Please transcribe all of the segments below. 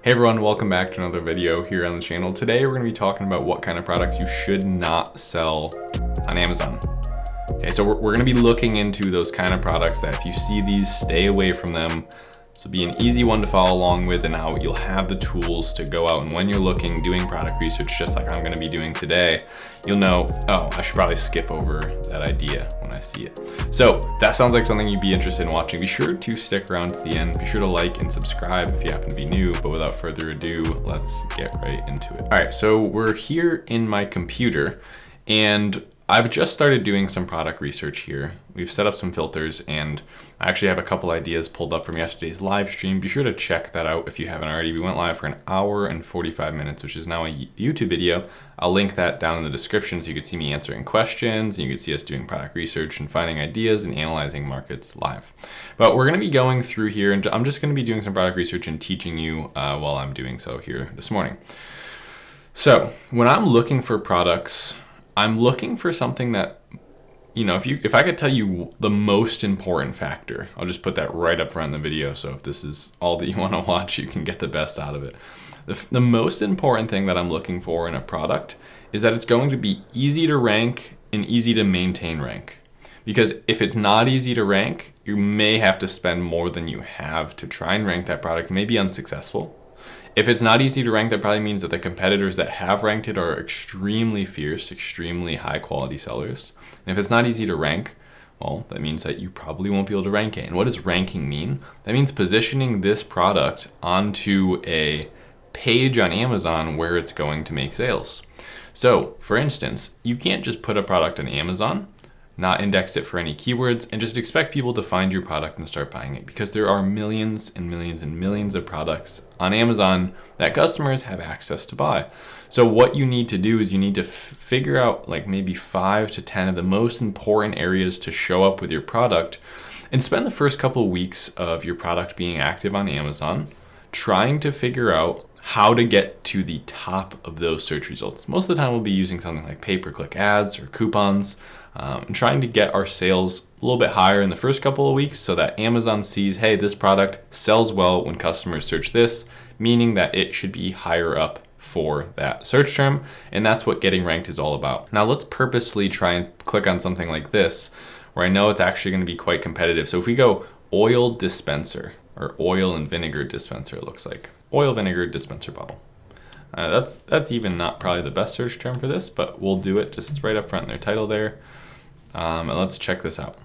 Hey everyone, welcome back to another video here on the channel. Today we're going to be talking about what kind of products you should not sell on Amazon. Okay, so we're going to be looking into those kind of products that if you see these, stay away from them. So be an easy one to follow along with, and now you'll have the tools to go out and when you're looking, doing product research, just like I'm going to be doing today, you'll know, oh, I should probably skip over that idea when I see it. So that sounds like something you'd be interested in watching. Be sure to stick around to the end. Be sure to like and subscribe if you happen to be new, but without further ado, let's get right into it. All right, so we're here in my computer and I've just started doing some product research here. We've set up some filters and I actually have a couple ideas pulled up from yesterday's live stream. Be sure to check that out if you haven't already. We went live for an hour and 45 minutes, which is now a YouTube video. I'll link that down in the description so you can see me answering questions and you can see us doing product research and finding ideas and analyzing markets live. But we're gonna be going through here and I'm just gonna be doing some product research and teaching you while I'm doing so here this morning. So when I'm looking for products, I'm looking for something that, you know, if I could tell you the most important factor, I'll just put that right up front in the video. So if this is all that you want to watch, you can get the best out of it. The most important thing that I'm looking for in a product is that it's going to be easy to rank and easy to maintain rank. Because if it's not easy to rank, you may have to spend more than you have to try and rank that product, may be unsuccessful. If it's not easy to rank, that probably means that the competitors that have ranked it are extremely fierce, extremely high quality sellers. And if it's not easy to rank, well, that means that you probably won't be able to rank it. And what does ranking mean? That means positioning this product onto a page on Amazon where it's going to make sales. So for instance, you can't just put a product on Amazon, not index it for any keywords, and just expect people to find your product and start buying it, because there are millions and millions and millions of products on Amazon that customers have access to buy. So what you need to do is you need to figure out like maybe 5 to 10 of the most important areas to show up with your product and spend the first couple of weeks of your product being active on Amazon trying to figure out how to get to the top of those search results. Most of the time we'll be using something like pay-per-click ads or coupons, and trying to get our sales a little bit higher in the first couple of weeks so that Amazon sees, hey, this product sells well when customers search this, meaning that it should be higher up for that search term. And that's what getting ranked is all about. Now let's purposely try and click on something like this where I know it's actually going to be quite competitive. So if we go oil dispenser, or oil and vinegar dispenser, it looks like oil vinegar dispenser bottle. That's even not probably the best search term for this, but we'll do it just right up front in their title there. And let's check this out.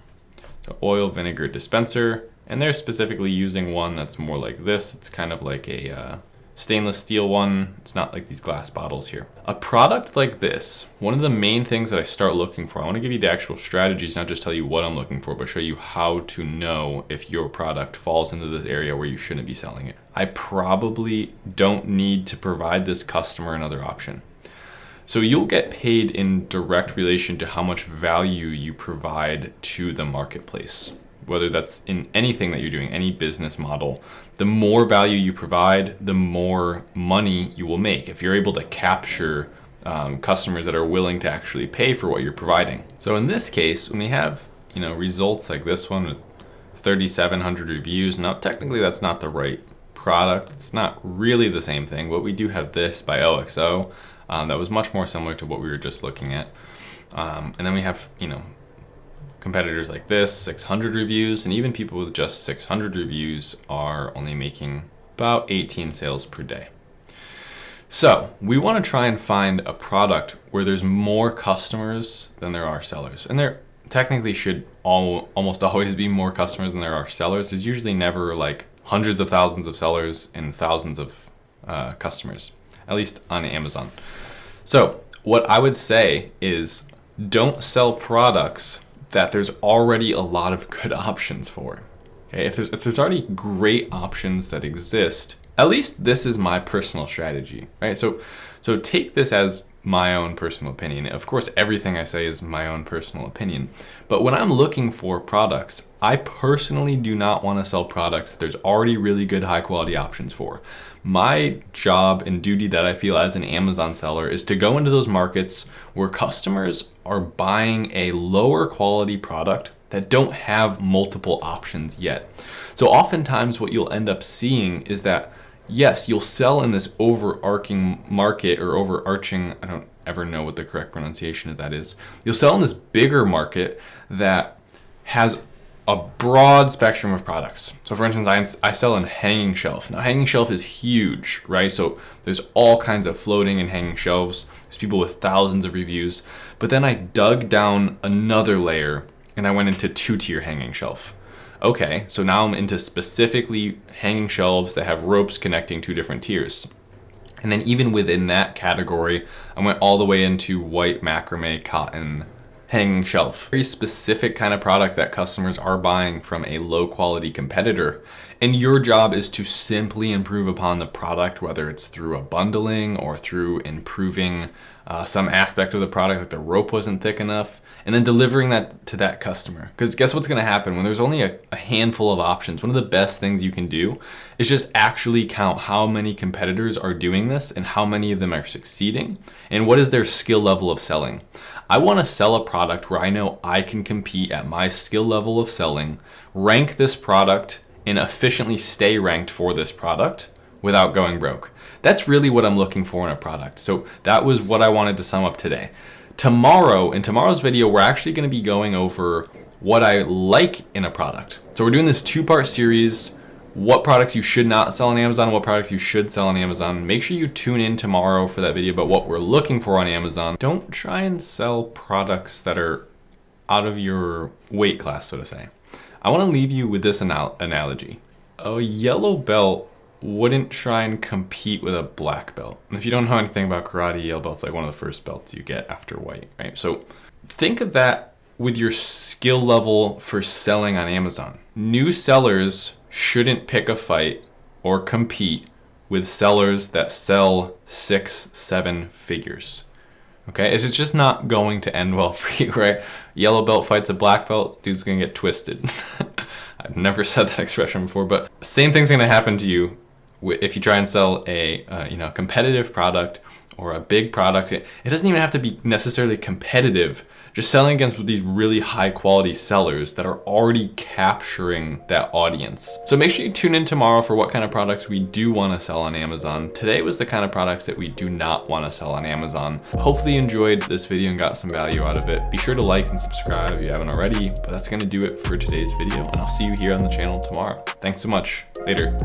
So oil vinegar dispenser, and they're specifically using one that's more like this. It's kind of like a stainless steel one. It's not like these glass bottles here. A product like this, one of the main things that I start looking for, I want to give you the actual strategies, not just tell you what I'm looking for, but show you how to know if your product falls into this area where you shouldn't be selling it. I probably don't need to provide this customer another option. So you'll get paid in direct relation to how much value you provide to the marketplace. Whether that's in anything that you're doing, any business model, the more value you provide, the more money you will make if you're able to capture customers that are willing to actually pay for what you're providing. So in this case, when we have results like this one with 3,700 reviews, now technically that's not the right product. It's not really the same thing, but we do have this by OXO that was much more similar to what we were just looking at. And then we have competitors like this, 600 reviews, and even people with just 600 reviews are only making about 18 sales per day. So we want to try and find a product where there's more customers than there are sellers. And there technically should almost always be more customers than there are sellers. There's usually never like hundreds of thousands of sellers and thousands of customers, at least on Amazon. So what I would say is don't sell products that there's already a lot of good options for. Okay, if there's already great options that exist, at least this is my personal strategy, right? So take this as my own personal opinion. Of course, everything I say is my own personal opinion. But when I'm looking for products, I personally do not want to sell products that there's already really good high quality options for. My job and duty that I feel as an Amazon seller is to go into those markets where customers are buying a lower quality product that don't have multiple options yet. So oftentimes what you'll end up seeing is that yes, you'll sell in this overarching market or overarching, I don't ever know what the correct pronunciation of that is. You'll sell in this bigger market that has a broad spectrum of products. So for instance, I sell in hanging shelf. Now hanging shelf is huge, right? So there's all kinds of floating and hanging shelves. There's people with thousands of reviews. But then I dug down another layer and I went into 2-tier hanging shelf. Okay, so now I'm into specifically hanging shelves that have ropes connecting 2 different tiers. And then even within that category, I went all the way into white macrame cotton hanging shelf. Very specific kind of product that customers are buying from a low quality competitor. And your job is to simply improve upon the product, whether it's through a bundling or through improving some aspect of the product, like the rope wasn't thick enough, and then delivering that to that customer. Because guess what's gonna happen when there's only a handful of options? One of the best things you can do is just actually count how many competitors are doing this and how many of them are succeeding and what is their skill level of selling. I wanna sell a product where I know I can compete at my skill level of selling, rank this product, and efficiently stay ranked for this product without going broke. That's really what I'm looking for in a product. So that was what I wanted to sum up today. Tomorrow, in tomorrow's video, we're actually gonna be going over what I like in a product. So we're doing this 2-part series, what products you should not sell on Amazon, what products you should sell on Amazon. Make sure you tune in tomorrow for that video about what we're looking for on Amazon. Don't try and sell products that are out of your weight class, so to say. I wanna leave you with this analogy. A yellow belt wouldn't try and compete with a black belt. And if you don't know anything about karate, yellow belt's like one of the first belts you get after white, right? So think of that with your skill level for selling on Amazon. New sellers shouldn't pick a fight or compete with sellers that sell 6-7 figures. Okay, it's just not going to end well for you, right? Yellow belt fights a black belt, dude's gonna get twisted. I've never said that expression before, but same thing's gonna happen to you if you try and sell a competitive product or a big product. It doesn't even have to be necessarily competitive. Just selling against these really high quality sellers that are already capturing that audience. So make sure you tune in tomorrow for what kind of products we do want to sell on Amazon. Today was the kind of products that we do not want to sell on Amazon. Hopefully you enjoyed this video and got some value out of it. Be sure to like and subscribe if you haven't already, but that's going to do it for today's video, and I'll see you here on the channel tomorrow. Thanks so much. Later.